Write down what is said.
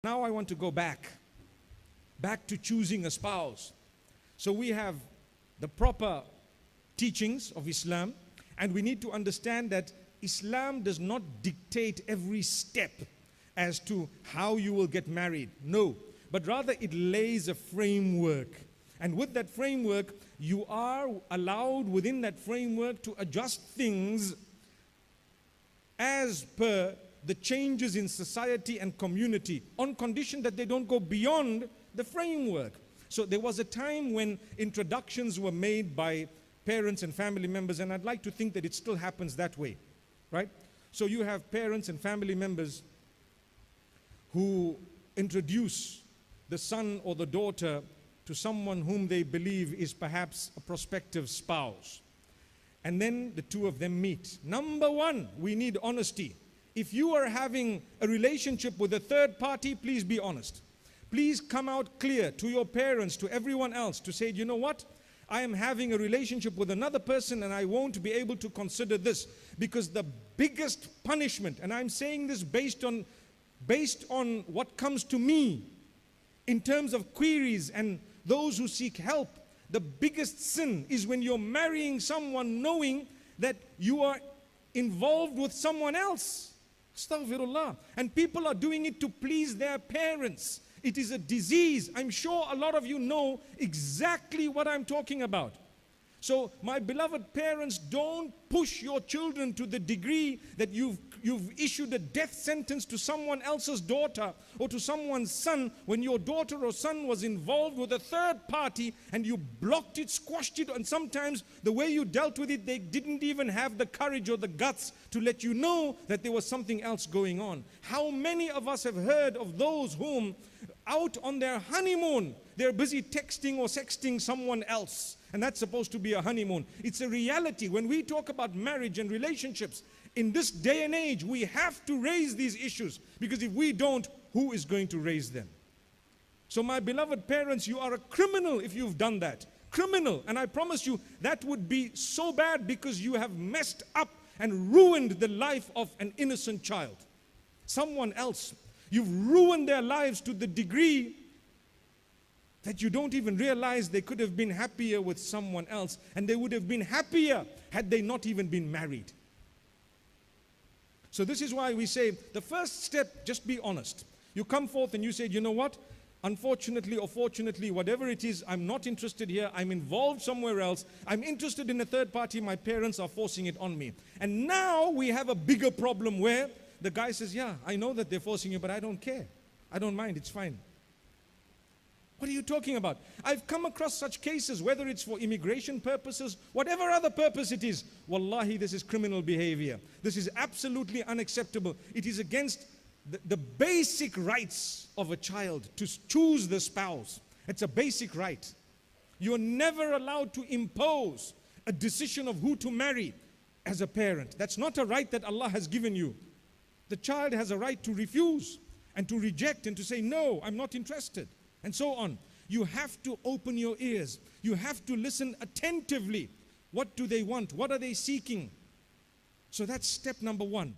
Now I want to go back to choosing a spouse. So we have the proper teachings of Islam, and we need to understand that Islam does not dictate every step as to how you will get married. No, but rather it lays a framework. And with that framework, you are allowed within that framework to adjust things as per the changes in society and community, on condition that they don't go beyond the framework. So there was a time when introductions were made by parents and family members, and I'd like to think that it still happens that way, right? So you have parents and family members who introduce the son or the daughter to someone whom they believe is perhaps a prospective spouse. And then the two of them meet. Number one, we need honesty. If you are having a relationship with a third party, please be honest. Please come out clear to your parents, to everyone else, to say, you know what? I am having a relationship with another person and I won't be able to consider this, because the biggest punishment, and I'm saying this based on what comes to me in terms of queries and those who seek help, the biggest sin is when you're marrying someone knowing that you are involved with someone else. Astaghfirullah. And people are doing it to please their parents. It is a disease. I'm sure a lot of you know exactly what I'm talking about. So my beloved parents, don't push your children to the degree that you've issued a death sentence to someone else's daughter or to someone's son when your daughter or son was involved with a third party, and you blocked it, squashed it, and sometimes the way you dealt with it, they didn't even have the courage or the guts to let you know that there was something else going on. How many of us have heard of those whom out on their honeymoon, they're busy texting or sexting someone else, and that's supposed to be a honeymoon. It's a reality. When we talk about marriage and relationships, in this day and age, we have to raise these issues, because if we don't, who is going to raise them? So my beloved parents, you are a criminal if you've done that. Criminal. And I promise you, that would be so bad, because you have messed up and ruined the life of an innocent child. Someone else. You've ruined their lives to the degree that you don't even realize they could have been happier with someone else, and they would have been happier had they not even been married. So this is why we say the first step, just be honest. You come forth and you say, you know what? Unfortunately or fortunately, whatever it is, I'm not interested here. I'm involved somewhere else. I'm interested in a third party. My parents are forcing it on me. And now we have a bigger problem where the guy says, yeah, I know that they're forcing you, but I don't care. I don't mind. It's fine. What are you talking about? I've come across such cases, whether it's for immigration purposes, whatever other purpose it is. Wallahi, this is criminal behavior. This is absolutely unacceptable. It is against the basic rights of a child to choose the spouse. It's a basic right. You're never allowed to impose a decision of who to marry as a parent. That's not a right that Allah has given you. The child has a right to refuse and to reject and to say, no, I'm not interested, and so on. You have to open your ears. You have to listen attentively. What do they want? What are they seeking? So that's step number one.